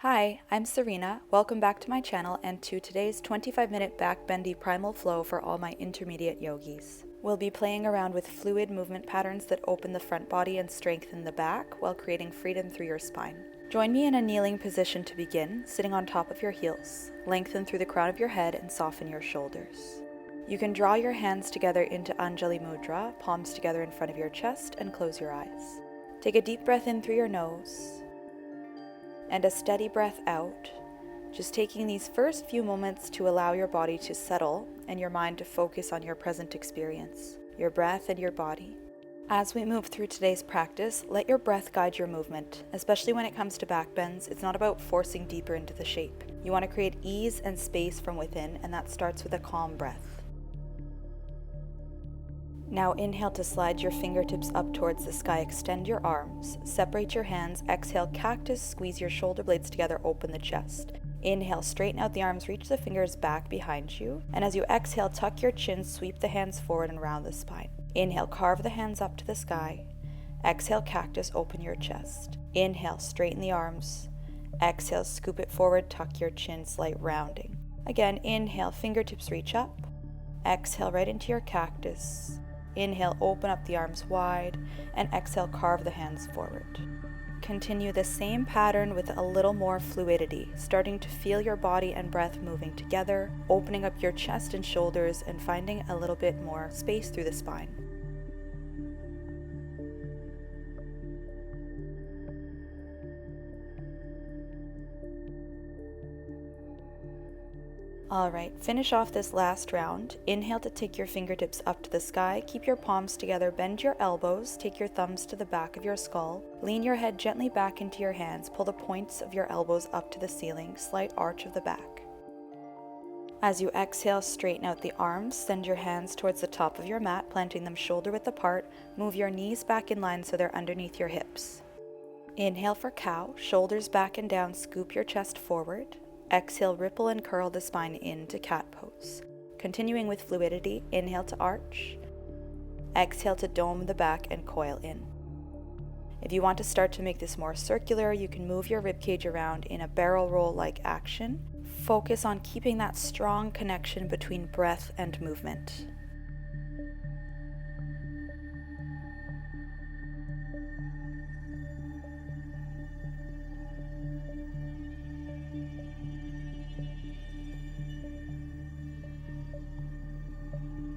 Hi, I'm Serena. Welcome back to my channel and to today's 25-minute Backbend-y Primal Flow for all my intermediate yogis. We'll be playing around with fluid movement patterns that open the front body and strengthen the back while creating freedom through your spine. Join me in a kneeling position to begin, sitting on top of your heels. Lengthen through the crown of your head and soften your shoulders. You can draw your hands together into Anjali Mudra, palms together in front of your chest, and close your eyes. Take a deep breath in through your nose and a steady breath out, just taking these first few moments to allow your body to settle and your mind to focus on your present experience, your breath and your body. As we move through today's practice, let your breath guide your movement. Especially when it comes to back bends, it's not about forcing deeper into the shape. You want to create ease and space from within, and that starts with a calm breath. Now inhale to slide your fingertips up towards the sky, extend your arms, separate your hands, exhale cactus, squeeze your shoulder blades together, open the chest. Inhale, straighten out the arms, reach the fingers back behind you, and as you exhale, tuck your chin, sweep the hands forward and round the spine. Inhale, carve the hands up to the sky. Exhale, cactus, open your chest. Inhale, straighten the arms. Exhale, scoop it forward, tuck your chin, slight rounding. Again, inhale, fingertips reach up. Exhale, right into your cactus. Inhale, open up the arms wide, and exhale, carve the hands forward. Continue the same pattern with a little more fluidity, starting to feel your body and breath moving together, opening up your chest and shoulders, and finding a little bit more space through the spine. Alright, finish off this last round. Inhale to take your fingertips up to the sky, keep your palms together, bend your elbows, take your thumbs to the back of your skull, lean your head gently back into your hands, pull the points of your elbows up to the ceiling, slight arch of the back. As you exhale, straighten out the arms, send your hands towards the top of your mat, planting them shoulder width apart, move your knees back in line so they're underneath your hips. Inhale for cow, shoulders back and down, scoop your chest forward. Exhale, ripple and curl the spine into cat pose. Continuing with fluidity, inhale to arch. Exhale to dome the back and coil in. If you want to start to make this more circular, you can move your ribcage around in a barrel roll-like action. Focus on keeping that strong connection between breath and movement.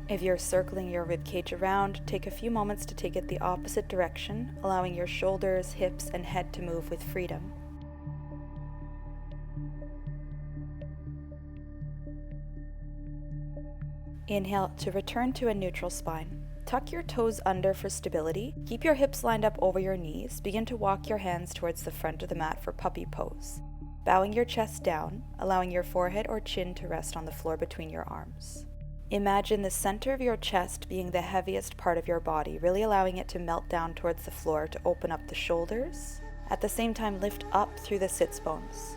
If you're circling your ribcage around, take a few moments to take it the opposite direction, allowing your shoulders, hips, and head to move with freedom. Inhale to return to a neutral spine. Tuck your toes under for stability. Keep your hips lined up over your knees. Begin to walk your hands towards the front of the mat for puppy pose. Bowing your chest down, allowing your forehead or chin to rest on the floor between your arms. Imagine the center of your chest being the heaviest part of your body, really allowing it to melt down towards the floor to open up the shoulders. At the same time, lift up through the sits bones.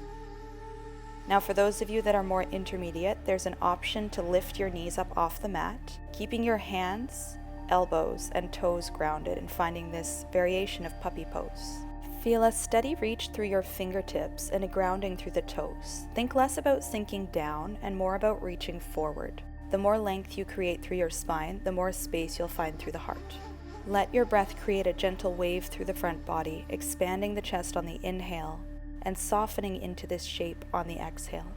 Now for those of you that are more intermediate, there's an option to lift your knees up off the mat, keeping your hands, elbows, and toes grounded and finding this variation of puppy pose. Feel a steady reach through your fingertips and a grounding through the toes. Think less about sinking down and more about reaching forward. The more length you create through your spine, the more space you'll find through the heart. Let your breath create a gentle wave through the front body, expanding the chest on the inhale and softening into this shape on the exhale.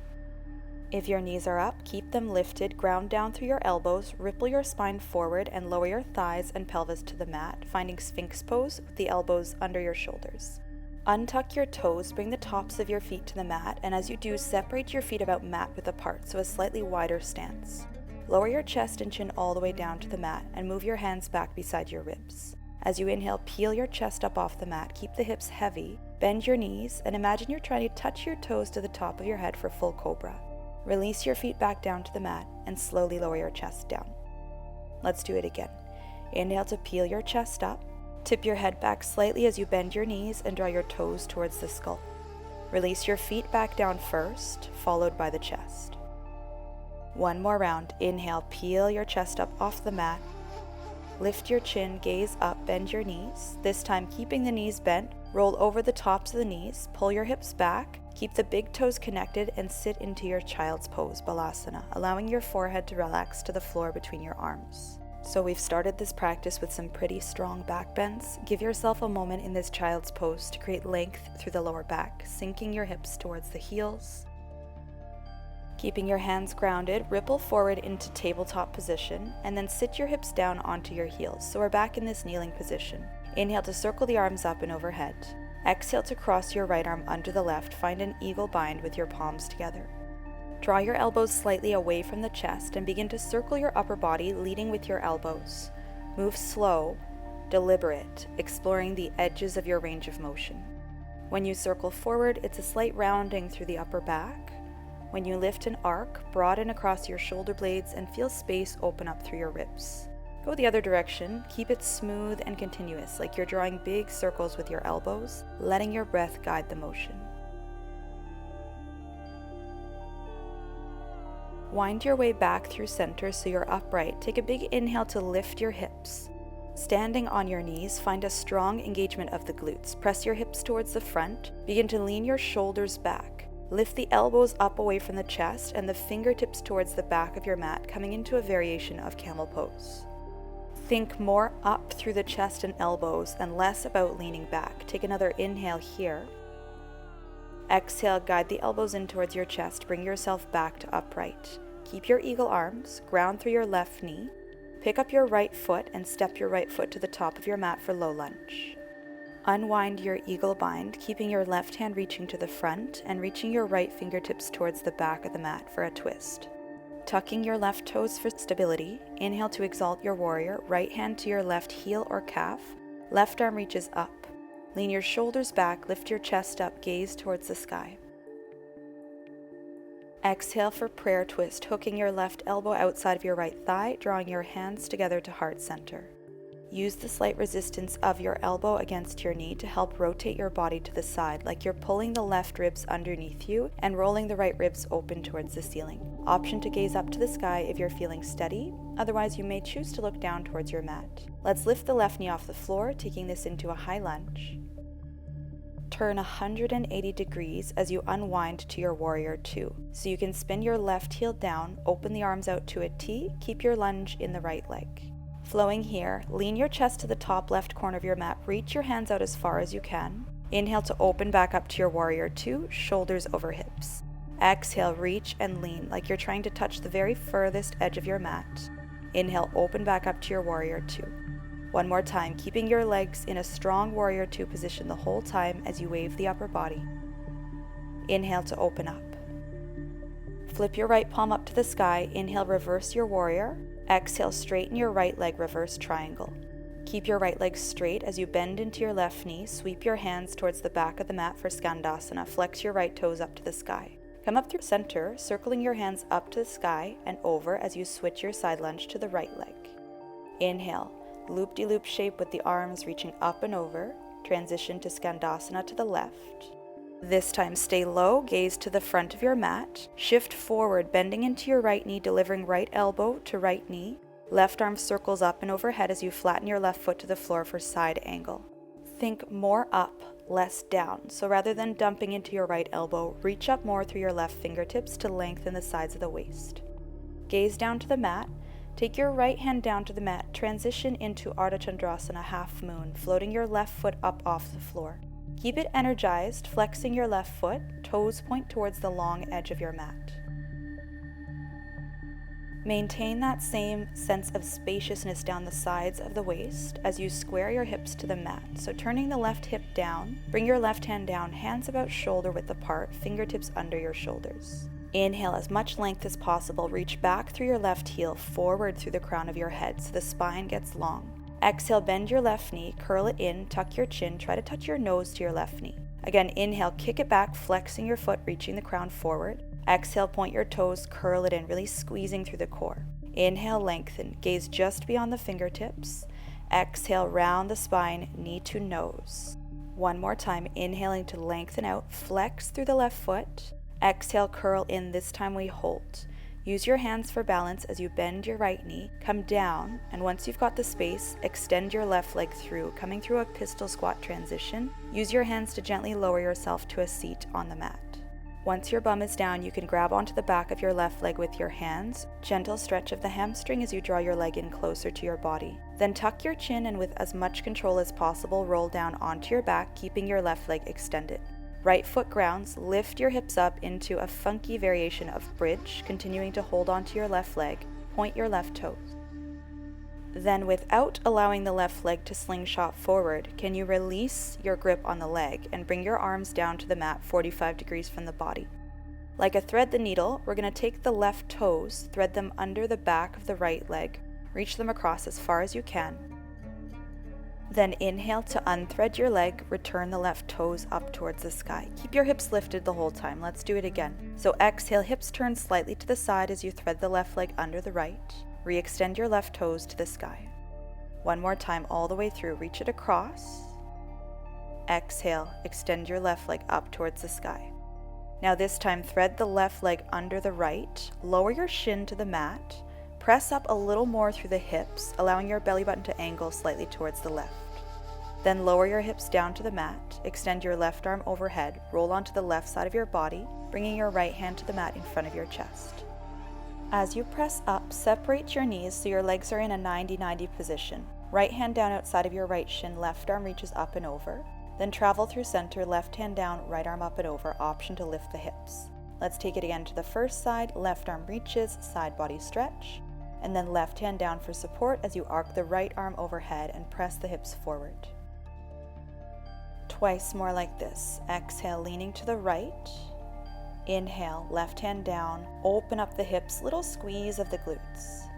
If your knees are up, keep them lifted, ground down through your elbows, ripple your spine forward and lower your thighs and pelvis to the mat, finding Sphinx pose with the elbows under your shoulders. Untuck your toes, bring the tops of your feet to the mat, and as you do, separate your feet about mat width apart, so a slightly wider stance. Lower your chest and chin all the way down to the mat and move your hands back beside your ribs. As you inhale, peel your chest up off the mat, keep the hips heavy, bend your knees, and imagine you're trying to touch your toes to the top of your head for full cobra. Release your feet back down to the mat and slowly lower your chest down. Let's do it again. Inhale to peel your chest up, tip your head back slightly as you bend your knees and draw your toes towards the skull. Release your feet back down first, followed by the chest. One more round. Inhale, peel your chest up off the mat. Lift your chin, gaze up, bend your knees. This time keeping the knees bent, roll over the tops of the knees, pull your hips back, Keep the big toes connected and sit into your child's pose, Balasana, allowing your forehead to relax to the floor between your arms. So we've started this practice with some pretty strong back bends. Give yourself a moment in this child's pose to create length through the lower back, sinking your hips towards the heels. Keeping your hands grounded, ripple forward into tabletop position, and then sit your hips down onto your heels. So we're back in this kneeling position. Inhale to circle the arms up and overhead. Exhale to cross your right arm under the left. Find an eagle bind with your palms together. Draw your elbows slightly away from the chest and begin to circle your upper body, leading with your elbows. Move slow, deliberate, exploring the edges of your range of motion. When you circle forward, it's a slight rounding through the upper back. When you lift and arc, broaden across your shoulder blades and feel space open up through your ribs. Go the other direction, keep it smooth and continuous, like you're drawing big circles with your elbows, letting your breath guide the motion. Wind your way back through center so you're upright. Take a big inhale to lift your hips. Standing on your knees, find a strong engagement of the glutes. Press your hips towards the front. Begin to lean your shoulders back. Lift the elbows up away from the chest and the fingertips towards the back of your mat, coming into a variation of camel pose. Think more up through the chest and elbows and less about leaning back. Take another inhale here. Exhale, guide the elbows in towards your chest. Bring yourself back to upright. Keep your eagle arms, ground through your left knee. Pick up your right foot and step your right foot to the top of your mat for low lunge. Unwind your eagle bind, keeping your left hand reaching to the front and reaching your right fingertips towards the back of the mat for a twist. Tucking your left toes for stability, inhale to exalt your warrior, right hand to your left heel or calf, left arm reaches up. Lean your shoulders back, lift your chest up, gaze towards the sky. Exhale for prayer twist, hooking your left elbow outside of your right thigh, drawing your hands together to heart center. Use the slight resistance of your elbow against your knee to help rotate your body to the side, like you're pulling the left ribs underneath you and rolling the right ribs open towards the ceiling. Option to gaze up to the sky if you're feeling steady, otherwise you may choose to look down towards your mat. Let's lift the left knee off the floor, taking this into a high lunge. Turn 180 degrees as you unwind to your warrior two. So you can spin your left heel down, open the arms out to a T, keep your lunge in the right leg. Flowing here, lean your chest to the top left corner of your mat, reach your hands out as far as you can. Inhale to open back up to your warrior two, shoulders over hips. Exhale, reach and lean like you're trying to touch the very furthest edge of your mat. Inhale, open back up to your warrior two. One more time, keeping your legs in a strong warrior two position the whole time as you wave the upper body. Inhale to open up. Flip your right palm up to the sky. Inhale, reverse your warrior. Exhale, straighten your right leg, reverse triangle. Keep your right leg straight as you bend into your left knee. Sweep your hands towards the back of the mat for Skandasana. Flex your right toes up to the sky. Come up through center, circling your hands up to the sky and over as you switch your side lunge to the right leg. Inhale, loop-de-loop shape with the arms reaching up and over. Transition to Skandasana to the left. This time stay low, gaze to the front of your mat. Shift forward, bending into your right knee, delivering right elbow to right knee. Left arm circles up and overhead as you flatten your left foot to the floor for side angle. Think more up, less down. So rather than dumping into your right elbow, reach up more through your left fingertips to lengthen the sides of the waist. Gaze down to the mat. Take your right hand down to the mat. Transition into Ardha Chandrasana, half moon, floating your left foot up off the floor. Keep it energized, flexing your left foot, toes point towards the long edge of your mat. Maintain that same sense of spaciousness down the sides of the waist as you square your hips to the mat. So turning the left hip down, bring your left hand down, hands about shoulder width apart, fingertips under your shoulders. Inhale as much length as possible, reach back through your left heel, forward through the crown of your head so the spine gets long. Exhale, bend your left knee, curl it in, tuck your chin, try to touch your nose to your left knee. Again, inhale, kick it back, flexing your foot, reaching the crown forward. Exhale, point your toes, curl it in, really squeezing through the core. Inhale, lengthen, gaze just beyond the fingertips. Exhale, round the spine, knee to nose. One more time, inhaling to lengthen out, flex through the left foot. Exhale, curl in, this time we hold. Use your hands for balance as you bend your right knee, come down, and once you've got the space, extend your left leg through, coming through a pistol squat transition. Use your hands to gently lower yourself to a seat on the mat. Once your bum is down, you can grab onto the back of your left leg with your hands, gentle stretch of the hamstring as you draw your leg in closer to your body. Then tuck your chin and with as much control as possible, roll down onto your back, keeping your left leg extended. Right foot grounds, lift your hips up into a funky variation of bridge, continuing to hold onto your left leg, point your left toes. Then without allowing the left leg to slingshot forward, can you release your grip on the leg and bring your arms down to the mat 45 degrees from the body. Like a thread the needle, we're going to take the left toes, thread them under the back of the right leg, reach them across as far as you can. Then inhale to unthread your leg, return the left toes up towards the sky. Keep your hips lifted the whole time. Let's do it again. So exhale, hips turn slightly to the side as you thread the left leg under the right. Re-extend your left toes to the sky. One more time all the way through. Reach it across. Exhale, extend your left leg up towards the sky. Now this time thread the left leg under the right, lower your shin to the mat, press up a little more through the hips, allowing your belly button to angle slightly towards the left. Then lower your hips down to the mat, extend your left arm overhead, roll onto the left side of your body, bringing your right hand to the mat in front of your chest. As you press up, separate your knees so your legs are in a 90-90 position. Right hand down outside of your right shin, left arm reaches up and over. Then travel through center, left hand down, right arm up and over, option to lift the hips. Let's take it again to the first side, left arm reaches, side body stretch, and then left hand down for support as you arc the right arm overhead and press the hips forward. Twice more like this. Exhale, leaning to the right. Inhale, left hand down, open up the hips, little squeeze of the glutes.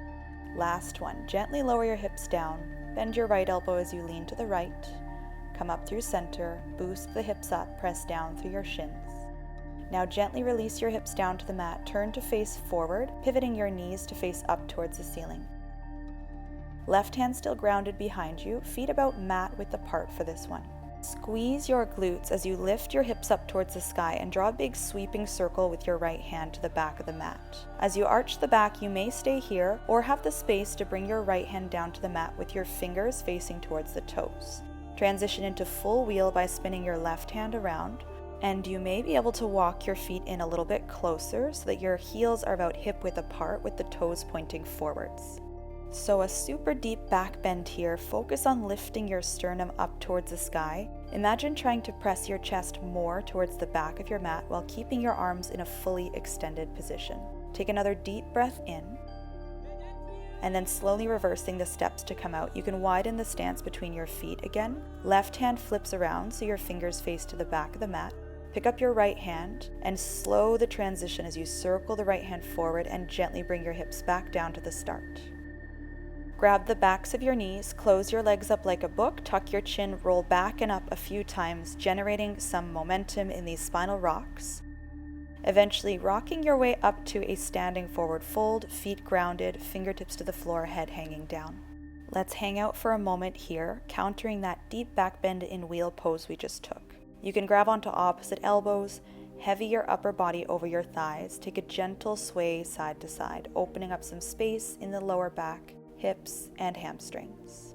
Last one, gently lower your hips down, bend your right elbow as you lean to the right, come up through center, boost the hips up, press down through your shins. Now gently release your hips down to the mat, turn to face forward, pivoting your knees to face up towards the ceiling. Left hand still grounded behind you, feet about mat width apart for this one. Squeeze your glutes as you lift your hips up towards the sky and draw a big sweeping circle with your right hand to the back of the mat. As you arch the back, you may stay here or have the space to bring your right hand down to the mat with your fingers facing towards the toes. Transition into full wheel by spinning your left hand around, and you may be able to walk your feet in a little bit closer so that your heels are about hip width apart with the toes pointing forwards. So a super deep back bend here. Focus on lifting your sternum up towards the sky. Imagine trying to press your chest more towards the back of your mat while keeping your arms in a fully extended position. Take another deep breath in, and then slowly reversing the steps to come out. You can widen the stance between your feet again. Left hand flips around so your fingers face to the back of the mat. Pick up your right hand and slow the transition as you circle the right hand forward and gently bring your hips back down to the start. Grab the backs of your knees, close your legs up like a book, tuck your chin, roll back and up a few times, generating some momentum in these spinal rocks. Eventually rocking your way up to a standing forward fold, feet grounded, fingertips to the floor, head hanging down. Let's hang out for a moment here, countering that deep back bend in wheel pose we just took. You can grab onto opposite elbows, heavy your upper body over your thighs, take a gentle sway side to side, opening up some space in the lower back, hips, and hamstrings.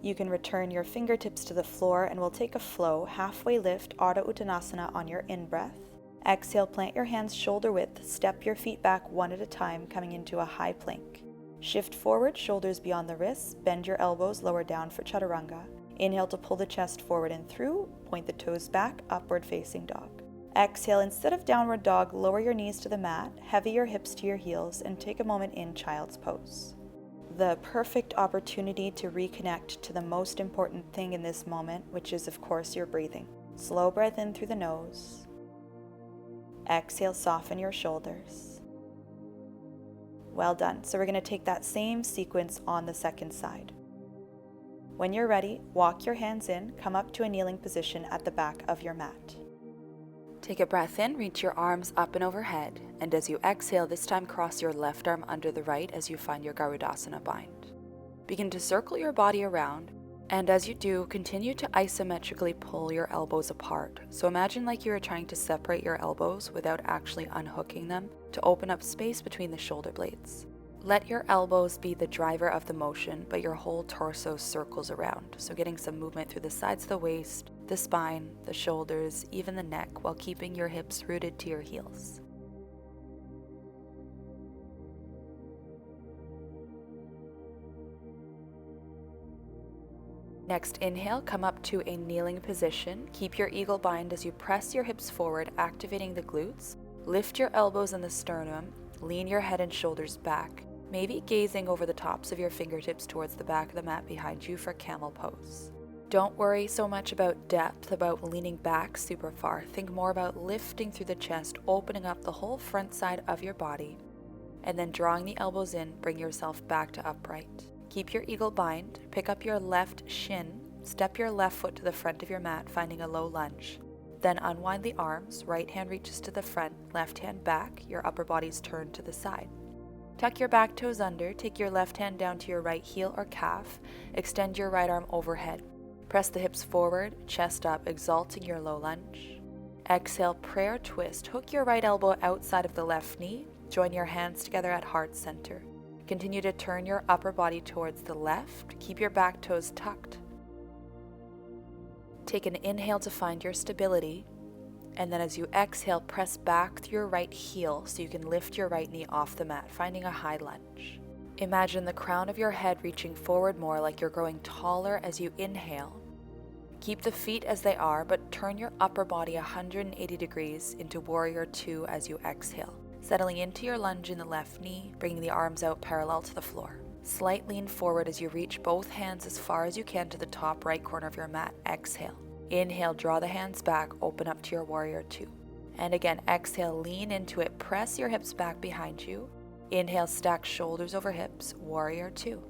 You can return your fingertips to the floor and we'll take a flow, halfway lift, Ardha Uttanasana on your in-breath. Exhale, plant your hands shoulder width, step your feet back one at a time, coming into a high plank. Shift forward, shoulders beyond the wrists, bend your elbows, lower down for Chaturanga. Inhale to pull the chest forward and through, point the toes back, upward facing dog. Exhale, instead of downward dog, lower your knees to the mat, heavy your hips to your heels, and take a moment in child's pose. The perfect opportunity to reconnect to the most important thing in this moment, which is of course your breathing. Slow breath in through the nose. Exhale, soften your shoulders. Well done. So we're going to take that same sequence on the second side. When you're ready, walk your hands in, come up to a kneeling position at the back of your mat. Take a breath in, reach your arms up and overhead, and as you exhale, this time cross your left arm under the right as you find your Garudasana bind. Begin to circle your body around, and as you do, continue to isometrically pull your elbows apart. So imagine like you are trying to separate your elbows without actually unhooking them to open up space between the shoulder blades. Let your elbows be the driver of the motion, but your whole torso circles around, so getting some movement through the sides of the waist, the spine, the shoulders, even the neck, while keeping your hips rooted to your heels. Next, inhale, come up to a kneeling position. Keep your eagle bind as you press your hips forward, activating the glutes. Lift your elbows in the sternum, lean your head and shoulders back, maybe gazing over the tops of your fingertips towards the back of the mat behind you for camel pose. Don't worry so much about depth, about leaning back super far. Think more about lifting through the chest, opening up the whole front side of your body, and then drawing the elbows in, bring yourself back to upright. Keep your eagle bind, pick up your left shin, step your left foot to the front of your mat, finding a low lunge. Then unwind the arms, right hand reaches to the front, left hand back, your upper body's turned to the side. Tuck your back toes under, take your left hand down to your right heel or calf, extend your right arm overhead. Press the hips forward, chest up, exalting your low lunge. Exhale, prayer twist. Hook your right elbow outside of the left knee, join your hands together at heart center. Continue to turn your upper body towards the left. Keep your back toes tucked. Take an inhale to find your stability, and then as you exhale, press back through your right heel so you can lift your right knee off the mat, finding a high lunge. Imagine the crown of your head reaching forward more, like you're growing taller as you inhale. Keep the feet as they are, but turn your upper body 180 degrees into Warrior 2 as you exhale. Settling into your lunge in the left knee, bringing the arms out parallel to the floor. Slight lean forward as you reach both hands as far as you can to the top right corner of your mat. Exhale. Inhale, draw the hands back, open up to your Warrior 2. And again, exhale, lean into it, press your hips back behind you. Inhale, stack shoulders over hips, Warrior 2.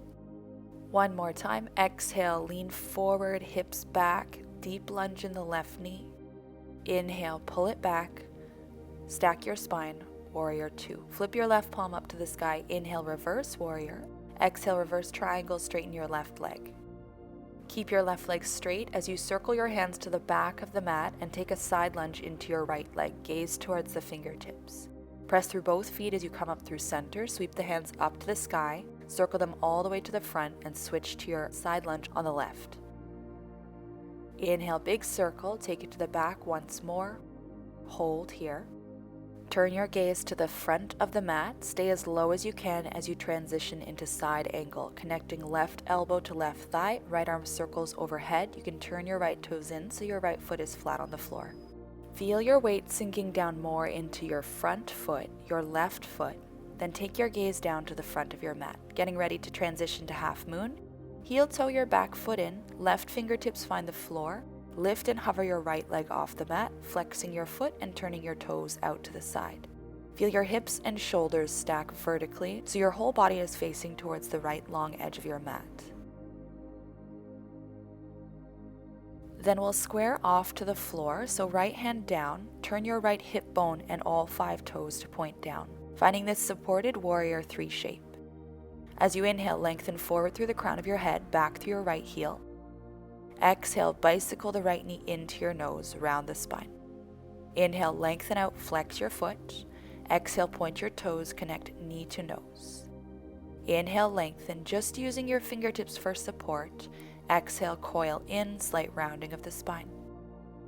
One more time, exhale, lean forward, hips back, deep lunge in the left knee. Inhale, pull it back, stack your spine, Warrior 2. Flip your left palm up to the sky, inhale, reverse warrior. Exhale, reverse triangle, straighten your left leg. Keep your left leg straight as you circle your hands to the back of the mat and take a side lunge into your right leg, gaze towards the fingertips. Press through both feet as you come up through center, sweep the hands up to the sky, circle them all the way to the front, and switch to your side lunge on the left. Inhale, big circle, take it to the back once more. Hold here. Turn your gaze to the front of the mat. Stay as low as you can as you transition into side angle, connecting left elbow to left thigh, right arm circles overhead. You can turn your right toes in so your right foot is flat on the floor. Feel your weight sinking down more into your front foot, your left foot. Then take your gaze down to the front of your mat, getting ready to transition to half moon. Heel toe your back foot in, left fingertips find the floor. Lift and hover your right leg off the mat, flexing your foot and turning your toes out to the side. Feel your hips and shoulders stack vertically so your whole body is facing towards the right long edge of your mat. Then we'll square off to the floor, so right hand down, turn your right hip bone and all 5 toes to point down, finding this supported Warrior 3 shape. As you inhale, lengthen forward through the crown of your head, back through your right heel. Exhale, bicycle the right knee into your nose, round the spine. Inhale, lengthen out, flex your foot. Exhale, point your toes, connect knee to nose. Inhale, lengthen, just using your fingertips for support. Exhale, coil in, slight rounding of the spine.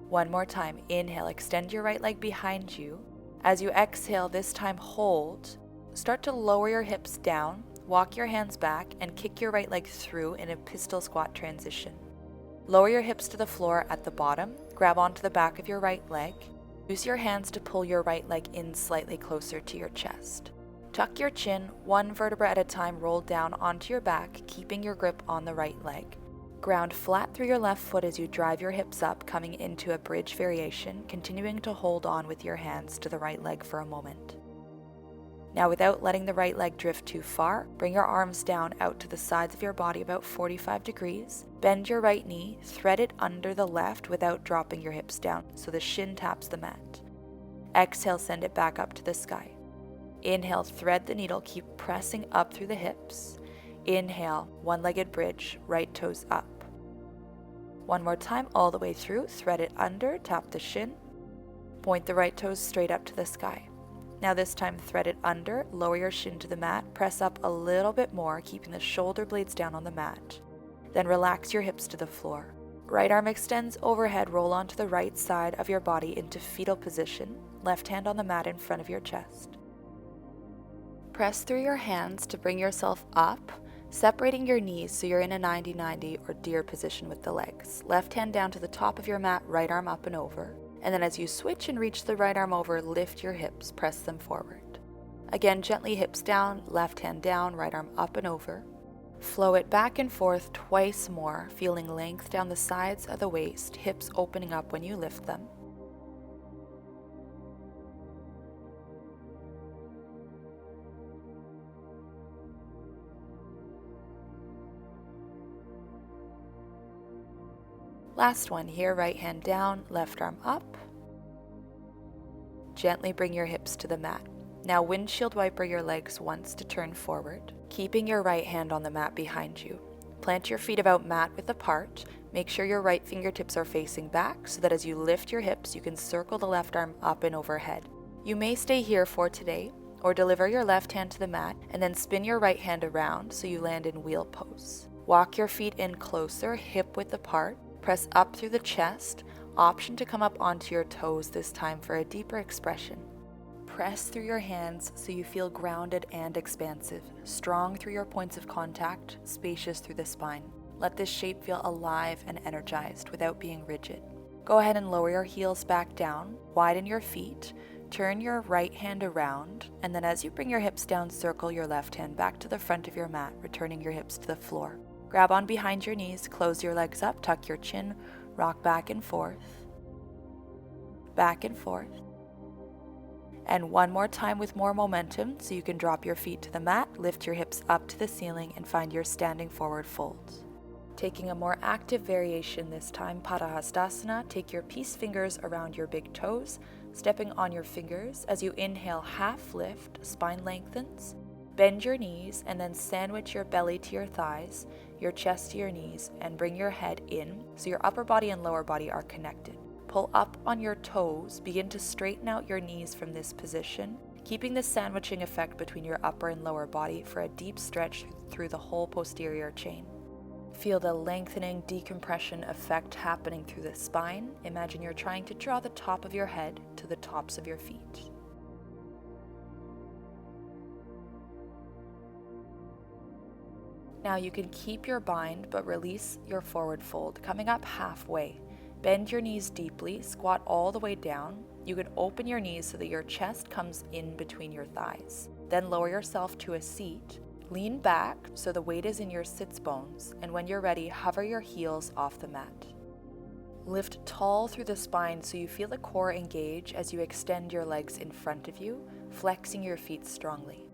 One more time, inhale, extend your right leg behind you. As you exhale, this time hold. Start to lower your hips down, walk your hands back, and kick your right leg through in a pistol squat transition. Lower your hips to the floor at the bottom, grab onto the back of your right leg. Use your hands to pull your right leg in slightly closer to your chest. Tuck your chin, one vertebra at a time, roll down onto your back, keeping your grip on the right leg. Ground flat through your left foot as you drive your hips up, coming into a bridge variation, continuing to hold on with your hands to the right leg for a moment. Now, without letting the right leg drift too far, bring your arms down out to the sides of your body about 45 degrees. Bend your right knee, thread it under the left without dropping your hips down so the shin taps the mat. Exhale, send it back up to the sky. Inhale, thread the needle, keep pressing up through the hips. Inhale, one-legged bridge, right toes up. One more time, all the way through, thread it under, tap the shin. Point the right toes straight up to the sky. Now this time thread it under, lower your shin to the mat, press up a little bit more, keeping the shoulder blades down on the mat. Then relax your hips to the floor. Right arm extends overhead, roll onto the right side of your body into fetal position, left hand on the mat in front of your chest. Press through your hands to bring yourself up, separating your knees so you're in a 90-90 or deer position with the legs. Left hand down to the top of your mat, right arm up and over. And then as you switch and reach the right arm over, lift your hips, press them forward. Again, gently hips down, left hand down, right arm up and over. Flow it back and forth twice more, feeling length down the sides of the waist, hips opening up when you lift them. Last one here, right hand down, left arm up. Gently bring your hips to the mat. Now windshield wiper your legs once to turn forward, keeping your right hand on the mat behind you. Plant your feet about mat width apart. Make sure your right fingertips are facing back so that as you lift your hips, you can circle the left arm up and overhead. You may stay here for today, or deliver your left hand to the mat and then spin your right hand around so you land in wheel pose. Walk your feet in closer, hip width apart. Press up through the chest, option to come up onto your toes this time for a deeper expression. Press through your hands so you feel grounded and expansive, strong through your points of contact, spacious through the spine. Let this shape feel alive and energized without being rigid. Go ahead and lower your heels back down, widen your feet, turn your right hand around, and then as you bring your hips down, circle your left hand back to the front of your mat, returning your hips to the floor. Grab on behind your knees, close your legs up, tuck your chin, rock back and forth, and one more time with more momentum so you can drop your feet to the mat, lift your hips up to the ceiling, and find your standing forward fold. Taking a more active variation this time, Padahastasana, take your peace fingers around your big toes, stepping on your fingers. As you inhale, half lift, spine lengthens. Bend your knees and then sandwich your belly to your thighs, your chest to your knees, and bring your head in so your upper body and lower body are connected. Pull up on your toes, begin to straighten out your knees from this position, keeping the sandwiching effect between your upper and lower body for a deep stretch through the whole posterior chain. Feel the lengthening decompression effect happening through the spine. Imagine you're trying to draw the top of your head to the tops of your feet. Now you can keep your bind but release your forward fold, coming up halfway. Bend your knees deeply, squat all the way down. You can open your knees so that your chest comes in between your thighs. Then lower yourself to a seat. Lean back so the weight is in your sits bones, and when you're ready, hover your heels off the mat. Lift tall through the spine so you feel the core engage as you extend your legs in front of you, flexing your feet strongly.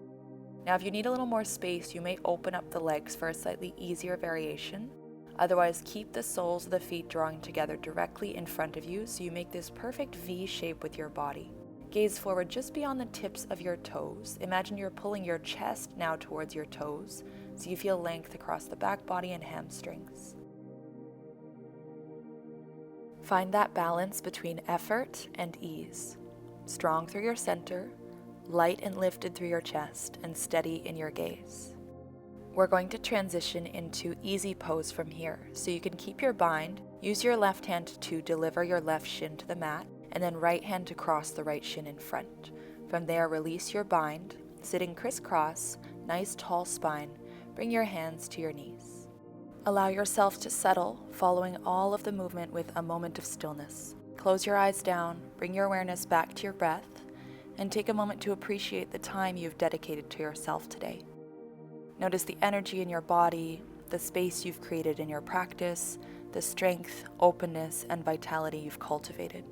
Now, if you need a little more space, you may open up the legs for a slightly easier variation. Otherwise, keep the soles of the feet drawing together directly in front of you so you make this perfect V shape with your body. Gaze forward just beyond the tips of your toes. Imagine you're pulling your chest now towards your toes so you feel length across the back body and hamstrings. Find that balance between effort and ease. Strong through your center, light and lifted through your chest, and steady in your gaze. We're going to transition into easy pose from here, so you can keep your bind, use your left hand to deliver your left shin to the mat, and then right hand to cross the right shin in front. From there, release your bind, sitting crisscross, nice tall spine, bring your hands to your knees. Allow yourself to settle, following all of the movement with a moment of stillness. Close your eyes down, bring your awareness back to your breath, and take a moment to appreciate the time you've dedicated to yourself today. Notice the energy in your body, the space you've created in your practice, the strength, openness, and vitality you've cultivated.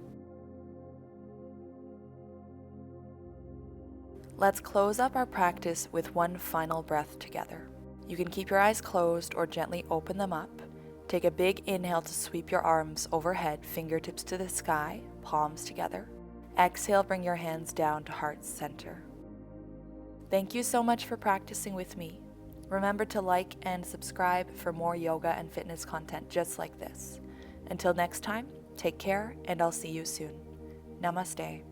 Let's close up our practice with one final breath together. You can keep your eyes closed or gently open them up. Take a big inhale to sweep your arms overhead, fingertips to the sky, palms together. Exhale, bring your hands down to heart center. Thank you so much for practicing with me. Remember to like and subscribe for more yoga and fitness content just like this. Until next time, take care, and I'll see you soon. Namaste.